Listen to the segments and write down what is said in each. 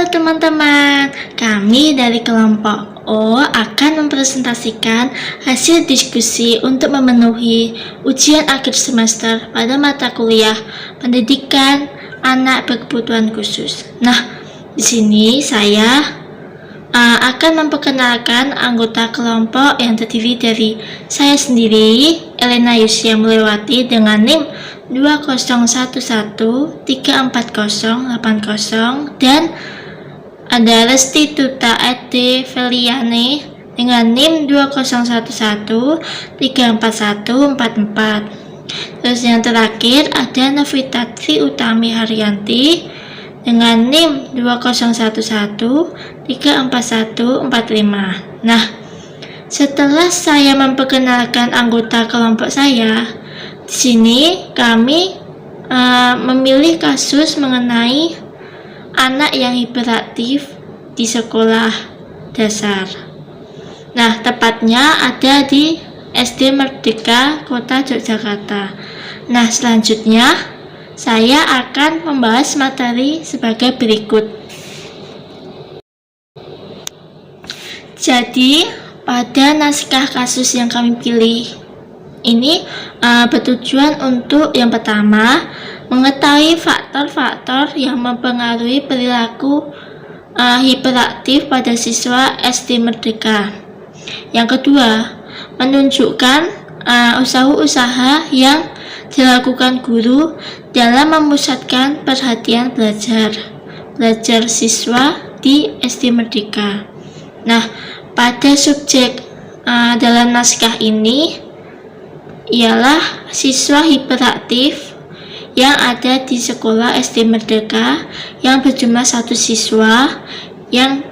Halo teman-teman, kami dari kelompok O akan mempresentasikan hasil diskusi untuk memenuhi ujian akhir semester pada mata kuliah pendidikan anak berkebutuhan khusus. Nah, di sini saya akan memperkenalkan anggota kelompok yang terdiri dari saya sendiri, Elena Yusia Mulewati dengan NIM 2011340880 dan ada Resti Tuta Ede Feliane dengan NIM 2011344144. Terus yang terakhir ada Novita Tri Utami Haryanti dengan NIM 2011344145. Nah, setelah saya memperkenalkan anggota kelompok saya, di sini kami memilih kasus mengenai anak yang hiperaktif di sekolah dasar. Nah, tepatnya ada di SD Merdeka Kota Yogyakarta. Nah, selanjutnya saya akan membahas materi sebagai berikut. Jadi, pada naskah kasus yang kami pilih ini bertujuan untuk yang pertama, mengetahui faktor-faktor yang mempengaruhi perilaku hiperaktif pada siswa SD Merdeka. Yang kedua, menunjukkan usaha-usaha yang dilakukan guru dalam memusatkan perhatian belajar siswa di SD Merdeka. Nah, pada subjek dalam naskah ini ialah siswa hiperaktif yang ada di sekolah SD Merdeka yang berjumlah 1 siswa yang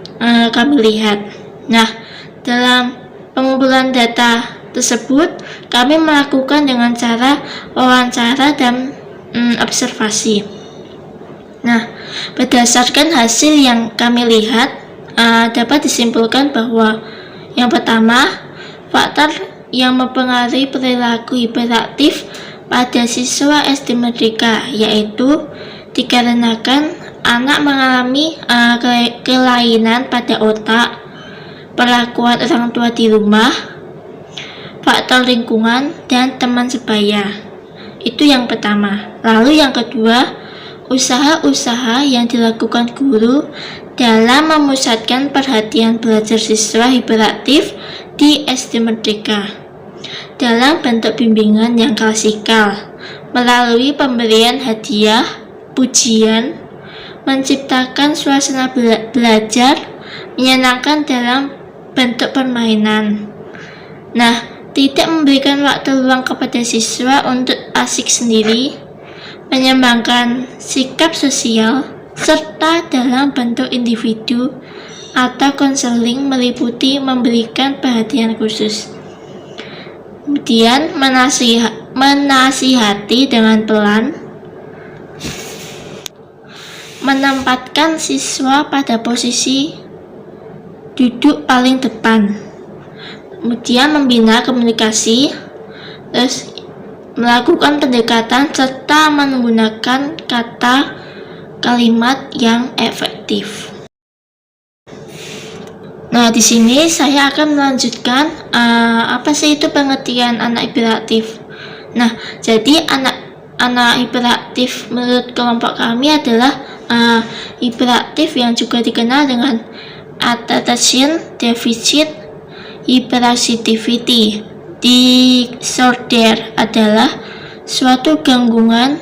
kami lihat. Nah, dalam pengumpulan data tersebut kami melakukan dengan cara wawancara dan observasi. Nah, berdasarkan hasil yang kami lihat dapat disimpulkan bahwa yang pertama, faktor yang mempengaruhi perilaku hiperaktif pada siswa SD Merdeka yaitu dikarenakan anak mengalami kelainan pada otak, perlakuan orang tua di rumah, faktor lingkungan, dan teman sebaya. Itu yang pertama. Lalu yang kedua, usaha-usaha yang dilakukan guru dalam memusatkan perhatian belajar siswa hiperaktif di SD Merdeka dalam bentuk bimbingan yang klasikal melalui pemberian hadiah, pujian, menciptakan suasana belajar menyenangkan dalam bentuk permainan. Nah, tidak memberikan waktu luang kepada siswa untuk asik sendiri, mengembangkan sikap sosial, serta dalam bentuk individu atau konseling meliputi memberikan perhatian khusus. Kemudian menasihati dengan pelan, menempatkan siswa pada posisi duduk paling depan. Kemudian membina komunikasi, terus melakukan pendekatan serta menggunakan kata kalimat yang efektif. Nah, di sini saya akan melanjutkan apa sih itu pengertian anak hiperaktif. Nah, jadi anak hiperaktif menurut kelompok kami adalah hiperaktif yang juga dikenal dengan attention deficit hyperactivity disorder adalah suatu gangguan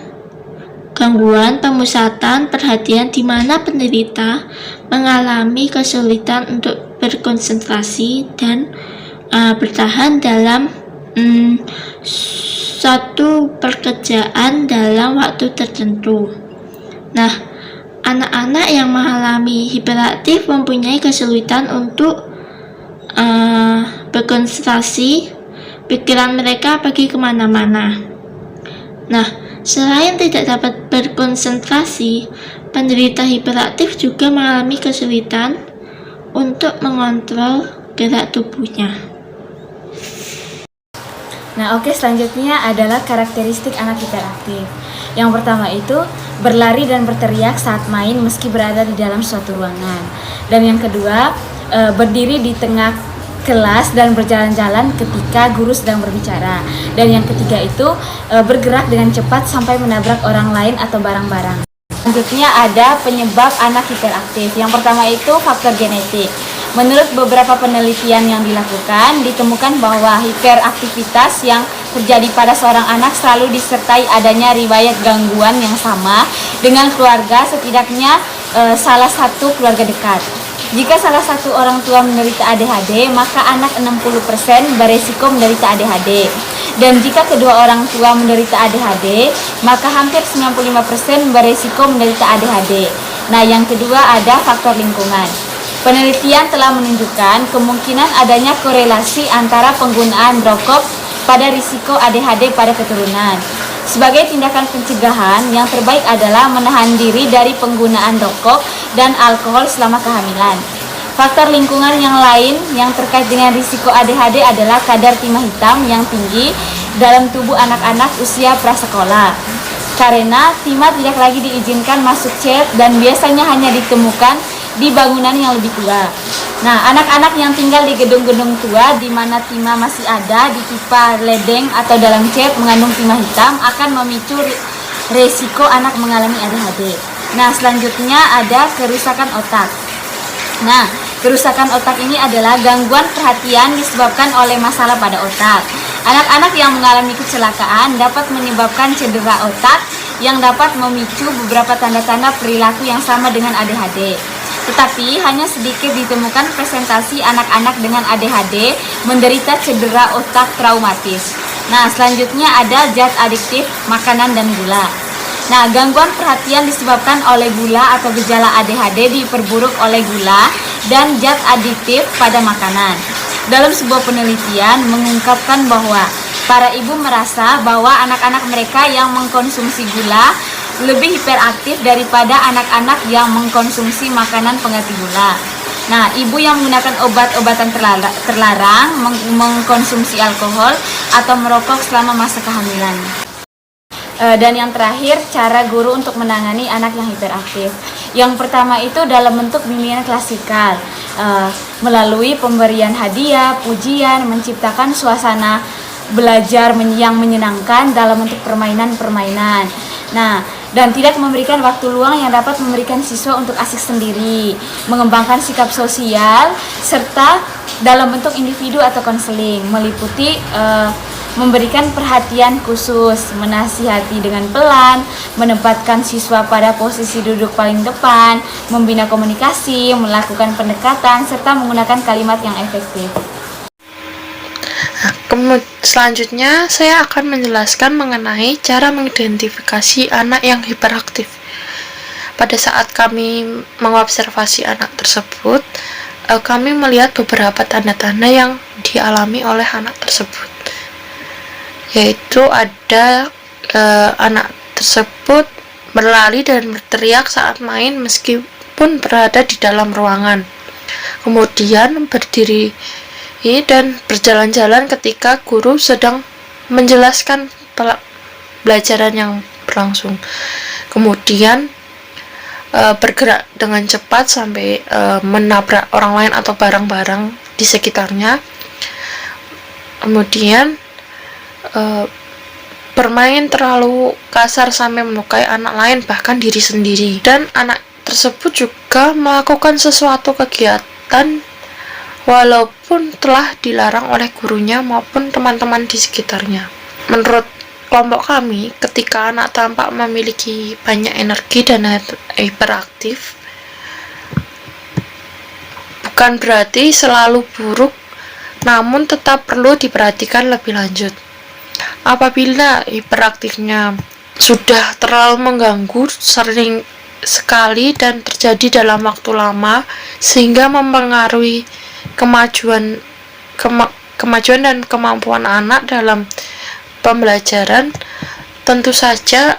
pemusatan perhatian di mana penderita mengalami kesulitan untuk berkonsentrasi dan bertahan dalam suatu pekerjaan dalam waktu tertentu. Nah, anak-anak yang mengalami hiperaktif mempunyai kesulitan untuk berkonsentrasi, pikiran mereka pergi kemana-mana. Nah, selain tidak dapat berkonsentrasi, penderita hiperaktif juga mengalami kesulitan untuk mengontrol gerak tubuhnya. Nah, selanjutnya adalah karakteristik anak hiperaktif. Yang pertama itu berlari dan berteriak saat main meski berada di dalam suatu ruangan. Dan yang kedua, berdiri di tengah kelas dan berjalan-jalan ketika guru sedang berbicara. Dan yang ketiga itu bergerak dengan cepat sampai menabrak orang lain atau barang-barang. Selanjutnya ada penyebab anak hiperaktif. Yang pertama itu faktor genetik. Menurut beberapa penelitian yang dilakukan, ditemukan bahwa hiperaktivitas yang terjadi pada seorang anak selalu disertai adanya riwayat gangguan yang sama dengan keluarga, setidaknya salah satu keluarga dekat. Jika salah satu orang tua menderita ADHD, maka anak 60% beresiko menderita ADHD. Dan jika kedua orang tua menderita ADHD, maka hampir 95% beresiko menderita ADHD. Nah, yang kedua ada faktor lingkungan. Penelitian telah menunjukkan kemungkinan adanya korelasi antara penggunaan rokok pada risiko ADHD pada keturunan. Sebagai tindakan pencegahan, yang terbaik adalah menahan diri dari penggunaan rokok dan alkohol selama kehamilan. Faktor lingkungan yang lain yang terkait dengan risiko ADHD adalah kadar timah hitam yang tinggi dalam tubuh anak-anak usia prasekolah. Karena timah tidak lagi diizinkan masuk cet dan biasanya hanya ditemukan di bangunan yang lebih tua. Nah, anak-anak yang tinggal di gedung-gedung tua di mana timah masih ada di pipa ledeng atau dalam cet mengandung timah hitam akan memicu resiko anak mengalami ADHD. Nah, selanjutnya ada kerusakan otak. Nah, kerusakan otak ini adalah gangguan perhatian disebabkan oleh masalah pada otak. Anak-anak yang mengalami kecelakaan dapat menyebabkan cedera otak yang dapat memicu beberapa tanda-tanda perilaku yang sama dengan ADHD. Tetapi hanya sedikit ditemukan presentasi anak-anak dengan ADHD menderita cedera otak traumatis. Nah, selanjutnya ada zat adiktif makanan dan gula. Nah, gangguan perhatian disebabkan oleh gula atau gejala ADHD diperburuk oleh gula dan zat adiktif pada makanan. Dalam sebuah penelitian mengungkapkan bahwa para ibu merasa bahwa anak-anak mereka yang mengkonsumsi gula lebih hiperaktif daripada anak-anak yang mengkonsumsi makanan pengganti gula. Nah, ibu yang menggunakan obat-obatan terlarang, mengkonsumsi alkohol, atau merokok selama masa kehamilan. Dan yang terakhir, cara guru untuk menangani anak yang hiperaktif. Yang pertama itu dalam bentuk bimbingan klasikal, melalui pemberian hadiah, pujian, menciptakan suasana belajar yang menyenangkan dalam bentuk permainan-permainan. Nah, dan tidak memberikan waktu luang yang dapat memberikan siswa untuk asik sendiri, mengembangkan sikap sosial, serta dalam bentuk individu atau konseling, meliputi memberikan perhatian khusus, menasihati dengan pelan, menempatkan siswa pada posisi duduk paling depan, membina komunikasi, melakukan pendekatan, serta menggunakan kalimat yang efektif. Selanjutnya, saya akan menjelaskan mengenai cara mengidentifikasi anak yang hiperaktif. Pada saat kami mengobservasi anak tersebut, kami melihat beberapa tanda-tanda yang dialami oleh anak tersebut, yaitu ada anak tersebut berlari dan berteriak saat main meskipun berada di dalam ruangan, kemudian berdiri dan berjalan-jalan ketika guru sedang menjelaskan pelajaran yang berlangsung, kemudian bergerak dengan cepat sampai menabrak orang lain atau barang-barang di sekitarnya, kemudian bermain terlalu kasar sampai melukai anak lain bahkan diri sendiri, dan anak tersebut juga melakukan sesuatu kegiatan walaupun telah dilarang oleh gurunya maupun teman-teman di sekitarnya. Menurut kelompok kami, ketika anak tampak memiliki banyak energi dan hiperaktif, bukan berarti selalu buruk, namun tetap perlu diperhatikan lebih lanjut. Apabila hiperaktifnya sudah terlalu mengganggu, sering sekali dan terjadi dalam waktu lama, sehingga mempengaruhi kemajuan dan kemampuan anak dalam pembelajaran, tentu saja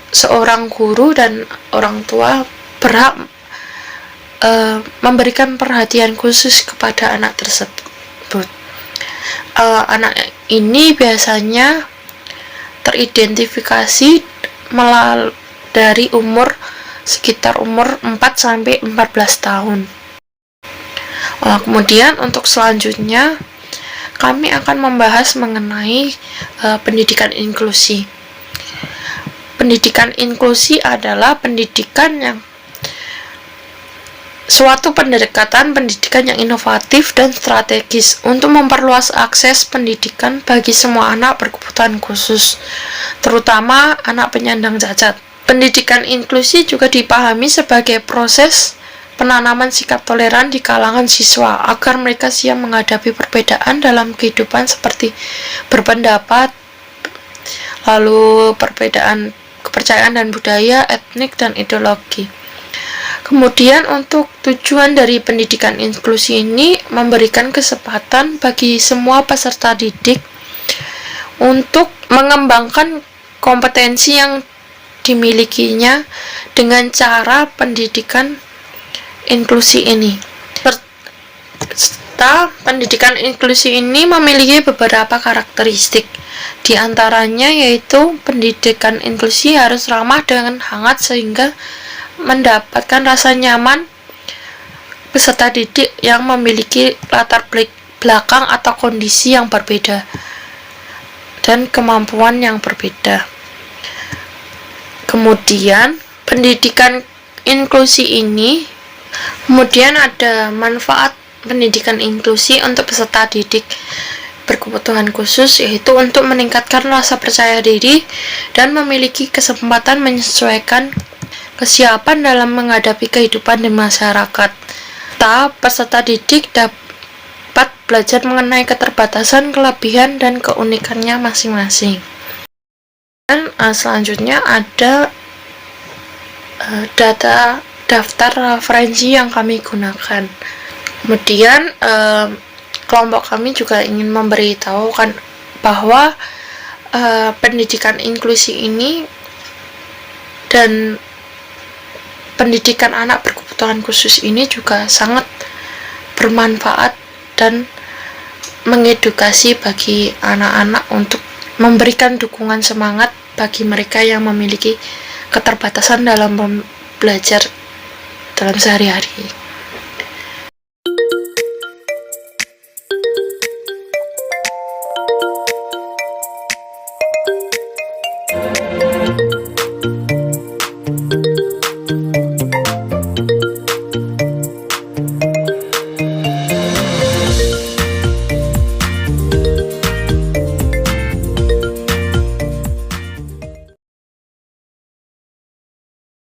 seorang guru dan orang tua berhak memberikan perhatian khusus kepada anak tersebut. Anak ini biasanya teridentifikasi dari sekitar umur 4 sampai 14 tahun. Kemudian untuk selanjutnya kami akan membahas mengenai pendidikan inklusi. Pendidikan inklusi adalah suatu pendekatan pendidikan yang inovatif dan strategis untuk memperluas akses pendidikan bagi semua anak berkebutuhan khusus, terutama anak penyandang cacat. Pendidikan inklusi juga dipahami sebagai proses penanaman sikap toleran di kalangan siswa agar mereka siap menghadapi perbedaan dalam kehidupan seperti berpendapat, lalu perbedaan kepercayaan dan budaya, etnik, dan ideologi. Kemudian untuk tujuan dari pendidikan inklusi ini memberikan kesempatan bagi semua peserta didik untuk mengembangkan kompetensi yang dimilikinya dengan cara pendidikan inklusi ini. Serta pendidikan inklusi ini memiliki beberapa karakteristik. Di antaranya yaitu pendidikan inklusi harus ramah dan hangat sehingga mendapatkan rasa nyaman peserta didik yang memiliki latar belakang atau kondisi yang berbeda dan kemampuan yang berbeda. Kemudian pendidikan inklusi ini kemudian ada manfaat pendidikan inklusi untuk peserta didik berkebutuhan khusus, yaitu untuk meningkatkan rasa percaya diri dan memiliki kesempatan menyesuaikan kesiapan dalam menghadapi kehidupan di masyarakat. Peserta didik dapat belajar mengenai keterbatasan, kelebihan, dan keunikannya masing-masing. Dan selanjutnya ada daftar referensi yang kami gunakan. Kemudian kelompok kami juga ingin memberitahukan bahwa pendidikan inklusi ini dan pendidikan anak berkebutuhan khusus ini juga sangat bermanfaat dan mengedukasi bagi anak-anak untuk memberikan dukungan semangat bagi mereka yang memiliki keterbatasan dalam belajar dalam sehari-hari.